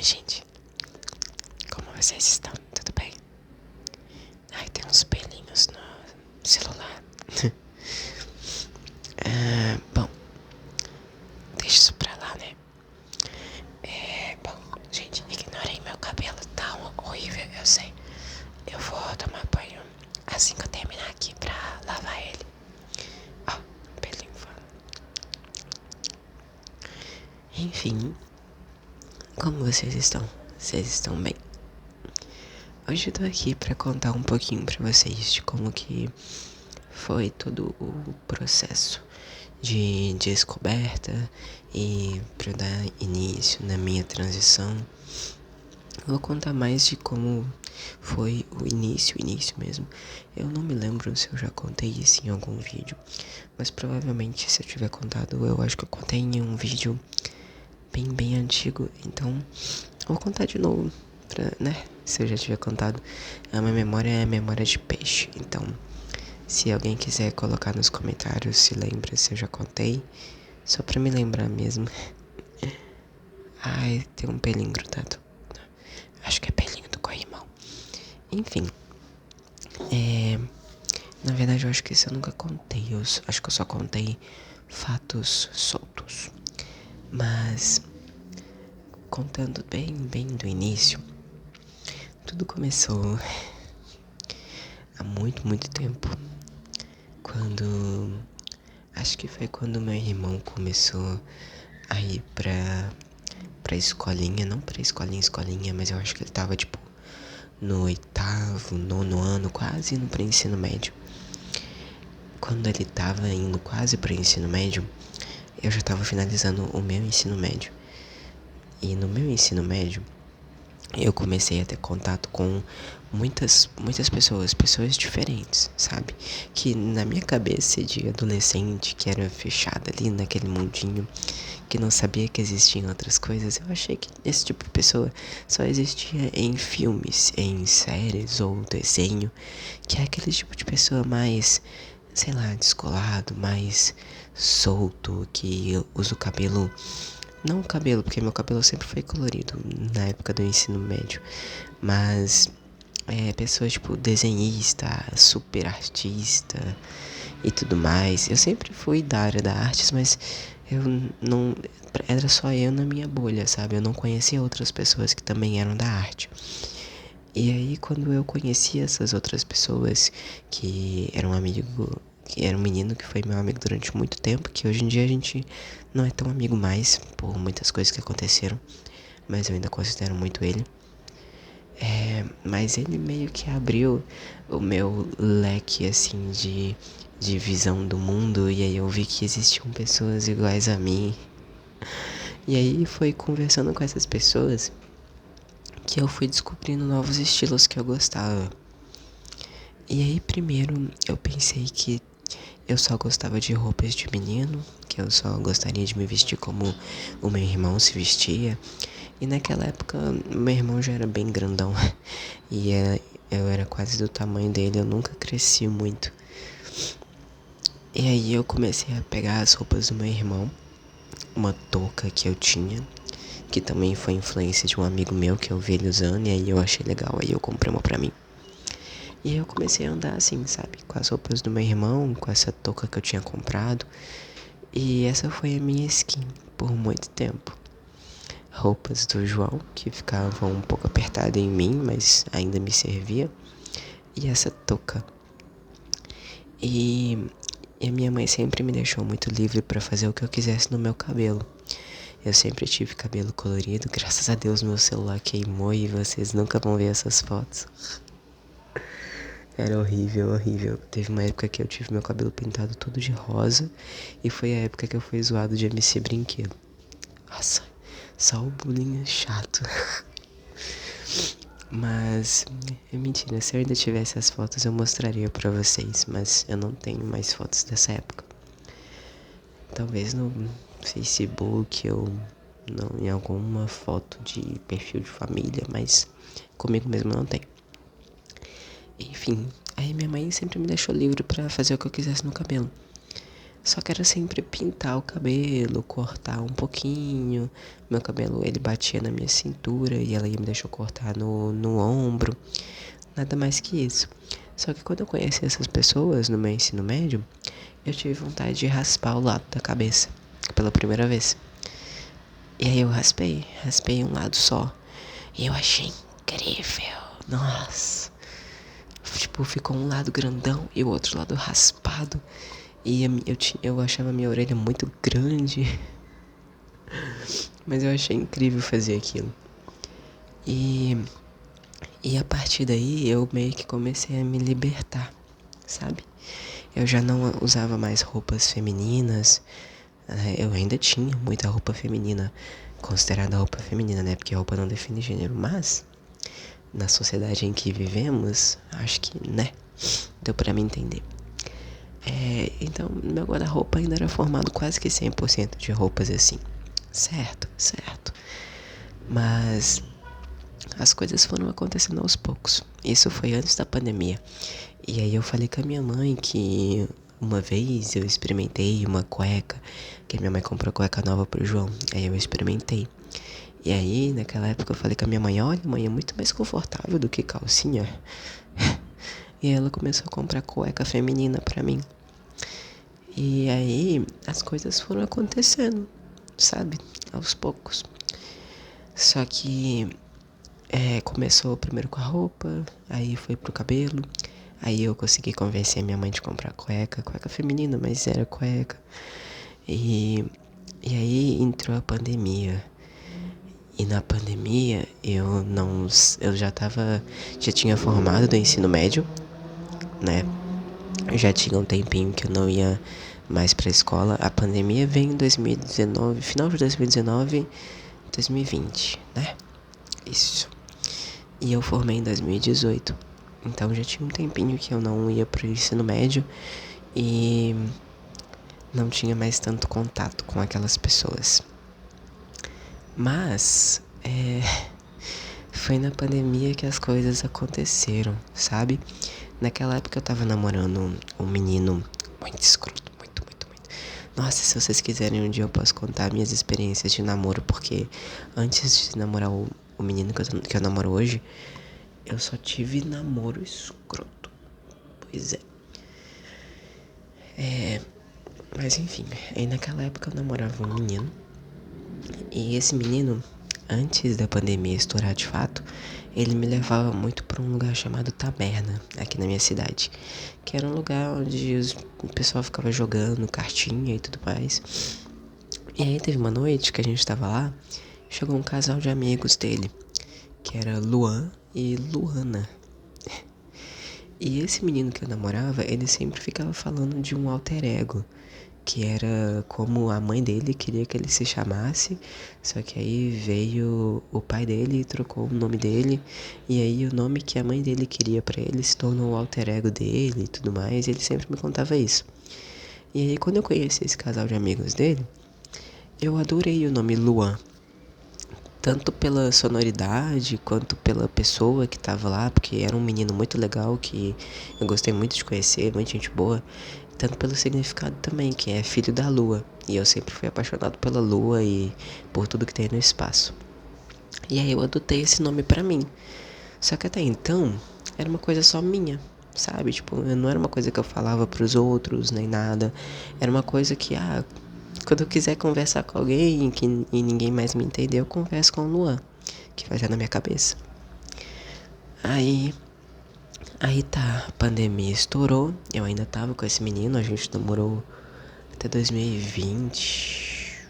gente. Como vocês estão? Tudo bem? Ai, tem uns pelinhos no celular. Bom, deixa isso pra lá, né? Bom, gente, ignorem meu cabelo, tá horrível, eu sei. Eu vou tomar banho assim que eu terminar aqui pra lavar ele. Ó, pelinho fora. Enfim, como vocês estão? Vocês estão bem? Hoje eu tô aqui pra contar um pouquinho pra vocês de como que foi todo o processo de descoberta e pra dar início na minha transição. Vou contar mais de como foi o início mesmo. Eu não me lembro se eu já contei isso em algum vídeo, mas provavelmente se eu tiver contado, eu acho que eu contei em um vídeo bem antigo. Então, vou contar de novo, né? Se eu já tiver contado. A minha memória é a memória de peixe. Então, se alguém quiser colocar nos comentários se lembra se eu já contei, só pra me lembrar mesmo. Ai, tem um pelinho grudado. Acho que é pelinho do corrimão. Enfim. Na verdade, eu acho que isso eu nunca contei. Acho que eu só contei fatos soltos. Mas, contando bem do início, tudo começou há muito tempo. Acho que foi quando meu irmão começou a ir pra escolinha. Não pra escolinha, mas eu acho que ele tava, tipo, no oitavo, nono ano, quase indo pro ensino médio. Quando ele tava indo quase pro ensino médio, eu já tava finalizando o meu ensino médio. E no meu ensino médio, eu comecei a ter contato com muitas pessoas diferentes, sabe? Que na minha cabeça de adolescente, que era fechada ali naquele mundinho, que não sabia que existiam outras coisas, eu achei que esse tipo de pessoa só existia em filmes, em séries ou desenho, que é aquele tipo de pessoa mais, sei lá, descolado, mais solto, que usa o cabelo. Não o cabelo, porque meu cabelo sempre foi colorido na época do ensino médio. Mas pessoas tipo desenhista, super artista e tudo mais. Eu sempre fui da área da artes, mas eu não. Era só eu na minha bolha, sabe? Eu não conhecia outras pessoas que também eram da arte. E aí, quando eu conheci essas outras pessoas que eram amigo, que era um menino que foi meu amigo durante muito tempo, que hoje em dia a gente não é tão amigo mais, por muitas coisas que aconteceram, mas eu ainda considero muito ele. Mas ele meio que abriu o meu leque, assim, de visão do mundo, e aí eu vi que existiam pessoas iguais a mim. E aí foi conversando com essas pessoas que eu fui descobrindo novos estilos que eu gostava. E aí primeiro eu pensei que eu só gostava de roupas de menino, que eu só gostaria de me vestir como o meu irmão se vestia. E naquela época meu irmão já era bem grandão e eu era quase do tamanho dele, eu nunca cresci muito. E aí eu comecei a pegar as roupas do meu irmão, uma touca que eu tinha, que também foi influência de um amigo meu que eu vi ele usando, e aí eu achei legal, aí eu comprei uma pra mim. E aí eu comecei a andar assim, sabe, com as roupas do meu irmão, com essa touca que eu tinha comprado. E essa foi a minha skin por muito tempo. Roupas do João, que ficavam um pouco apertadas em mim, mas ainda me servia. E essa touca. E a minha mãe sempre me deixou muito livre pra fazer o que eu quisesse no meu cabelo. Eu sempre tive cabelo colorido, graças a Deus meu celular queimou e vocês nunca vão ver essas fotos. Era horrível. Teve uma época que eu tive meu cabelo pintado todo de rosa e foi a época que eu fui zoado de MC Brinquedo. Nossa, só o bullying chato. Mas é mentira, se eu ainda tivesse as fotos eu mostraria pra vocês, mas eu não tenho mais fotos dessa época. Talvez no Facebook ou em alguma foto de perfil de família, mas comigo mesmo não tem. Enfim, aí minha mãe sempre me deixou livre pra fazer o que eu quisesse no cabelo. Só que era sempre pintar o cabelo, cortar um pouquinho. Meu cabelo, ele batia na minha cintura e ela ia me deixar cortar no ombro. Nada mais que isso. Só que quando eu conheci essas pessoas no meu ensino médio, eu tive vontade de raspar o lado da cabeça pela primeira vez. E aí eu raspei um lado só. E eu achei incrível. Nossa. Tipo, ficou um lado grandão e o outro lado raspado. E eu achava a minha orelha muito grande. Mas eu achei incrível fazer aquilo. E, e a partir daí eu meio que comecei a me libertar, sabe? Eu já não usava mais roupas femininas. Eu ainda tinha muita roupa feminina, considerada roupa feminina, né? Porque a roupa não define gênero. Mas, na sociedade em que vivemos, acho que, né? Deu pra me entender. Então, meu guarda-roupa ainda era formado quase que 100% de roupas assim. Certo. Mas as coisas foram acontecendo aos poucos. Isso foi antes da pandemia. E aí eu falei com a minha mãe que uma vez eu experimentei uma cueca, que a minha mãe comprou cueca nova pro João. Aí eu experimentei. E aí, naquela época eu falei com a minha mãe, olha mãe, é muito mais confortável do que calcinha. E ela começou a comprar cueca feminina pra mim. E aí as coisas foram acontecendo, sabe? Aos poucos. Só que começou primeiro com a roupa, aí foi pro cabelo. Aí eu consegui convencer a minha mãe de comprar cueca feminina, mas era cueca. E aí entrou a pandemia. E na pandemia eu já tinha formado do ensino médio, né? Já tinha um tempinho que eu não ia mais pra escola. A pandemia veio em 2019, final de 2019, 2020, né? Isso. E eu formei em 2018. Então já tinha um tempinho que eu não ia pro ensino médio e não tinha mais tanto contato com aquelas pessoas. Mas foi na pandemia que as coisas aconteceram, sabe? Naquela época eu tava namorando um menino muito escroto, muito. Nossa, se vocês quiserem um dia eu posso contar minhas experiências de namoro, porque antes de namorar o menino que eu namoro hoje, eu só tive namoro escroto. Pois é. Mas enfim, aí naquela época eu namorava um menino. E esse menino, antes da pandemia estourar de fato, ele me levava muito pra um lugar chamado Taberna, aqui na minha cidade. Que era um lugar onde o pessoal ficava jogando cartinha e tudo mais. E aí teve uma noite que a gente tava lá, chegou um casal de amigos dele, que era Luan e Luana. E esse menino que eu namorava, ele sempre ficava falando de um alter ego, que era como a mãe dele queria que ele se chamasse, só que aí veio o pai dele e trocou o nome dele, e aí o nome que a mãe dele queria pra ele se tornou o alter ego dele e tudo mais, e ele sempre me contava isso. E aí quando eu conheci esse casal de amigos dele, eu adorei o nome Luan. Tanto pela sonoridade, quanto pela pessoa que tava lá, porque era um menino muito legal, que eu gostei muito de conhecer, muita gente boa. Tanto pelo significado também, que é filho da lua. E eu sempre fui apaixonado pela lua e por tudo que tem no espaço. E aí eu adotei esse nome pra mim. Só que até então, era uma coisa só minha, sabe? Tipo, não era uma coisa que eu falava pros outros, nem nada. Era uma coisa que, quando eu quiser conversar com alguém e ninguém mais me entender, eu converso com o Luan, que vai estar na minha cabeça. Aí tá, a pandemia estourou, eu ainda tava com esse menino, a gente namorou até 2020.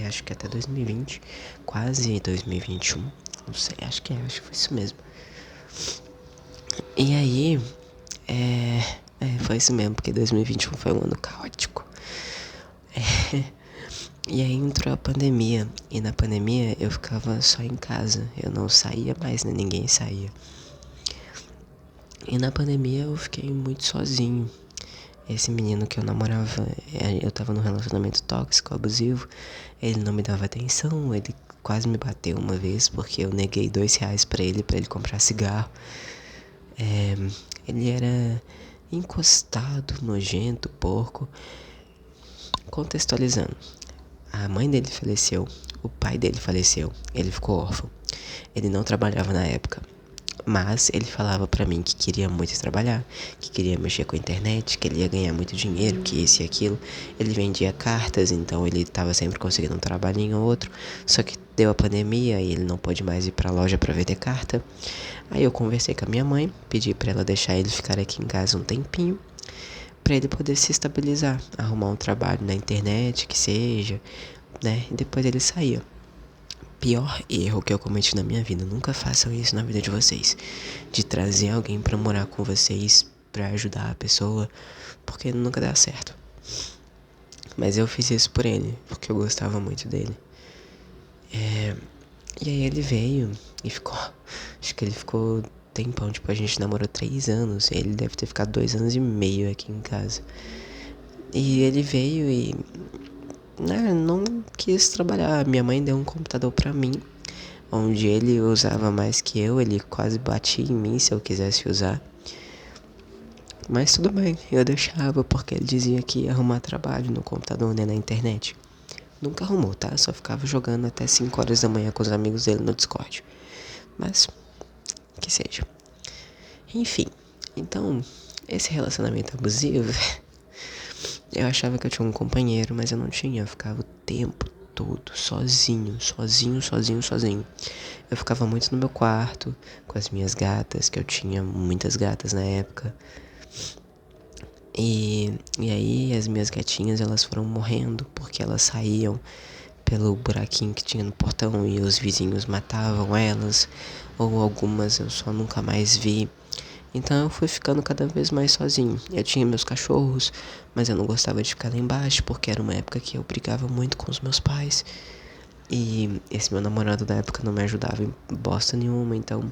Acho que até 2020, quase 2021, não sei, acho que foi isso mesmo. E aí, foi isso mesmo, porque 2021 foi um ano caótico. E aí entrou a pandemia, e na pandemia eu ficava só em casa, eu não saía mais, né? Ninguém saía. E na pandemia eu fiquei muito sozinho. Esse menino que eu namorava, eu tava num relacionamento tóxico, abusivo, ele não me dava atenção, ele quase me bateu uma vez porque eu neguei R$ 2 pra ele comprar cigarro. Ele era encostado, nojento, porco. Contextualizando, a mãe dele faleceu, o pai dele faleceu, ele ficou órfão. Ele não trabalhava na época, mas ele falava pra mim que queria muito trabalhar, que queria mexer com a internet, que ele ia ganhar muito dinheiro, que isso e aquilo. Ele vendia cartas, então ele tava sempre conseguindo um trabalhinho ou outro. Só que deu a pandemia e ele não pôde mais ir pra loja pra vender carta. Aí eu conversei com a minha mãe, pedi pra ela deixar ele ficar aqui em casa um tempinho, pra ele poder se estabilizar, arrumar um trabalho na internet, que seja, né? E depois ele saía. Pior erro que eu cometi na minha vida, nunca façam isso na vida de vocês, de trazer alguém pra morar com vocês, pra ajudar a pessoa, porque nunca dá certo. Mas eu fiz isso por ele, porque eu gostava muito dele. E aí ele veio e ficou, acho que ele ficou tempão, tipo, a gente namorou 3 anos, ele deve ter ficado 2 anos e meio aqui em casa. E ele veio e, né, não quis trabalhar. Minha mãe deu um computador pra mim, onde ele usava mais que eu, ele quase batia em mim se eu quisesse usar. Mas tudo bem, eu deixava porque ele dizia que ia arrumar trabalho no computador, né, na internet. Nunca arrumou, tá? Só ficava jogando até 5 horas da manhã com os amigos dele no Discord. Mas, que seja. Enfim, então, esse relacionamento abusivo, eu achava que eu tinha um companheiro, mas eu não tinha. Eu ficava o tempo todo sozinho, sozinho, sozinho, sozinho. Eu ficava muito no meu quarto, com as minhas gatas, que eu tinha muitas gatas na época. E aí as minhas gatinhas, elas foram morrendo porque elas saíam pelo buraquinho que tinha no portão e os vizinhos matavam elas, ou algumas eu só nunca mais vi. Então eu fui ficando cada vez mais sozinho. Eu tinha meus cachorros, mas eu não gostava de ficar lá embaixo porque era uma época que eu brigava muito com os meus pais. E esse meu namorado da época não me ajudava em bosta nenhuma, então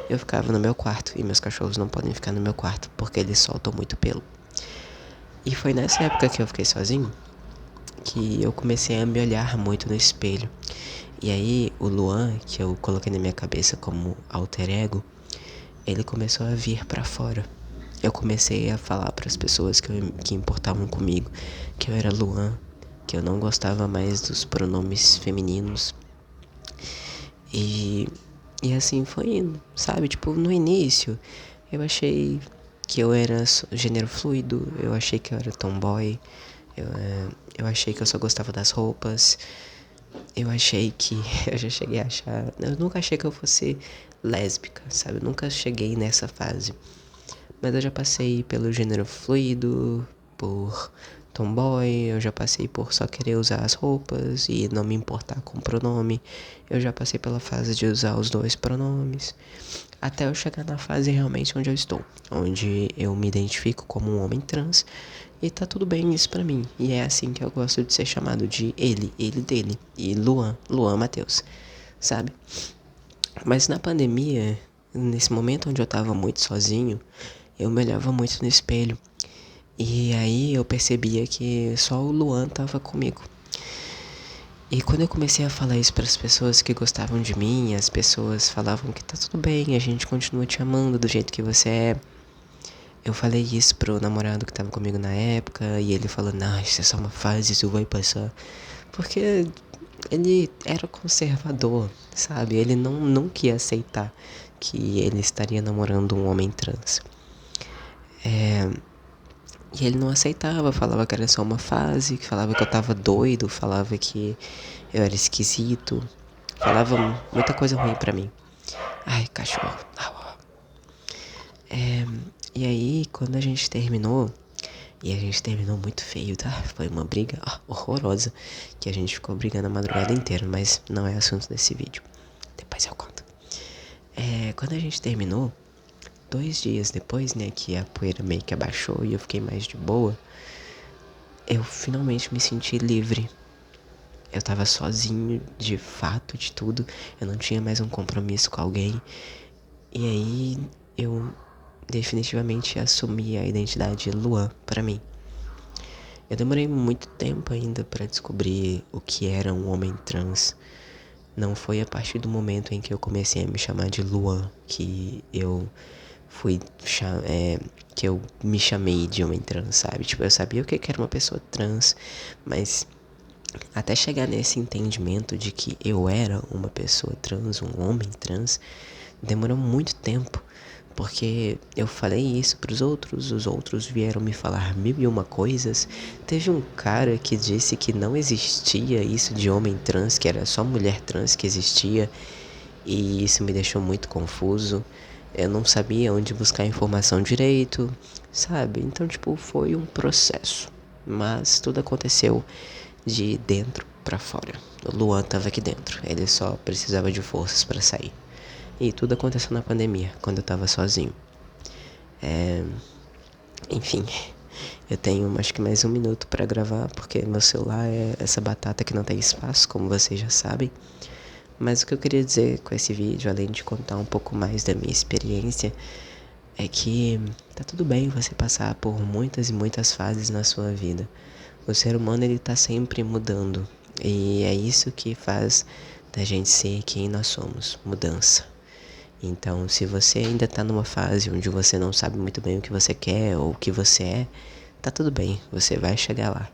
eu ficava no meu quarto. E meus cachorros não podem ficar no meu quarto porque eles soltam muito pelo. E foi nessa época que eu fiquei sozinho que eu comecei a me olhar muito no espelho. E aí o Luan, que eu coloquei na minha cabeça como alter ego, ele começou a vir pra fora. Eu comecei a falar para as pessoas que importavam comigo que eu era Luan, que eu não gostava mais dos pronomes femininos. E, e assim foi indo, sabe? Tipo, no início eu achei que eu era gênero fluido, eu achei que eu era tomboy, eu achei que eu só gostava das roupas, eu achei que. Eu já cheguei a achar. Eu nunca achei que eu fosse lésbica, sabe? Eu nunca cheguei nessa fase. Mas eu já passei pelo gênero fluido, por tomboy, eu já passei por só querer usar as roupas e não me importar com o pronome. Eu já passei pela fase de usar os dois pronomes. Até eu chegar na fase realmente onde eu estou. Onde eu me identifico como um homem trans. E tá tudo bem isso pra mim. E é assim que eu gosto de ser chamado, de ele dele. E Luan, Luan Matheus, sabe? Mas na pandemia, nesse momento onde eu tava muito sozinho, eu me olhava muito no espelho. E aí eu percebia que só o Luan tava comigo. E quando eu comecei a falar isso para as pessoas que gostavam de mim, as pessoas falavam que tá tudo bem, a gente continua te amando do jeito que você é. Eu falei isso pro namorado que tava comigo na época, e ele falou, não, isso é só uma fase, isso vai passar. Porque ele era conservador, sabe? Ele não queria aceitar que ele estaria namorando um homem trans. E ele não aceitava, falava que era só uma fase, falava que eu tava doido, falava que eu era esquisito, falava muita coisa ruim pra mim. Ai, cachorro. E aí, quando a gente terminou, e a gente terminou muito feio, tá? Foi uma briga horrorosa, que a gente ficou brigando a madrugada inteira, mas não é assunto desse vídeo. Depois eu conto. Quando a gente terminou, 2 dias depois, né, que a poeira meio que abaixou e eu fiquei mais de boa, eu finalmente me senti livre. Eu tava sozinho, de fato, de tudo. Eu não tinha mais um compromisso com alguém. E aí, eu definitivamente assumi a identidade Luan pra mim. Eu demorei muito tempo ainda pra descobrir o que era um homem trans. Não foi a partir do momento em que eu comecei a me chamar de Luan que eu que eu me chamei de homem trans, sabe? Tipo, eu sabia o que era uma pessoa trans, mas até chegar nesse entendimento de que eu era uma pessoa trans, um homem trans, demorou muito tempo. Porque eu falei isso pros outros, os outros vieram me falar mil e uma coisas. Teve um cara que disse que não existia isso de homem trans, que era só mulher trans que existia. E isso me deixou muito confuso. Eu não sabia onde buscar informação direito, sabe? Então, tipo, foi um processo. Mas tudo aconteceu de dentro pra fora. O Luan tava aqui dentro, ele só precisava de forças pra sair. E tudo aconteceu na pandemia, quando eu tava sozinho. Enfim, eu tenho acho que mais um minuto pra gravar, porque meu celular é essa batata que não tem espaço, como vocês já sabem. Mas o que eu queria dizer com esse vídeo, além de contar um pouco mais da minha experiência, é que tá tudo bem você passar por muitas e muitas fases na sua vida. O ser humano, ele tá sempre mudando, e é isso que faz da gente ser quem nós somos, mudança. Então, se você ainda tá numa fase onde você não sabe muito bem o que você quer ou o que você é, tá tudo bem, você vai chegar lá.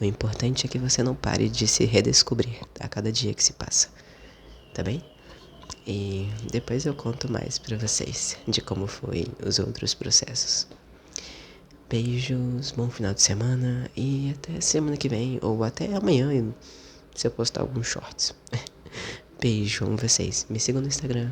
O importante é que você não pare de se redescobrir a cada dia que se passa, tá bem? E depois eu conto mais pra vocês de como foi os outros processos. Beijos, bom final de semana e até semana que vem ou até amanhã se eu postar alguns shorts. Beijo, amo vocês. Me sigam no Instagram.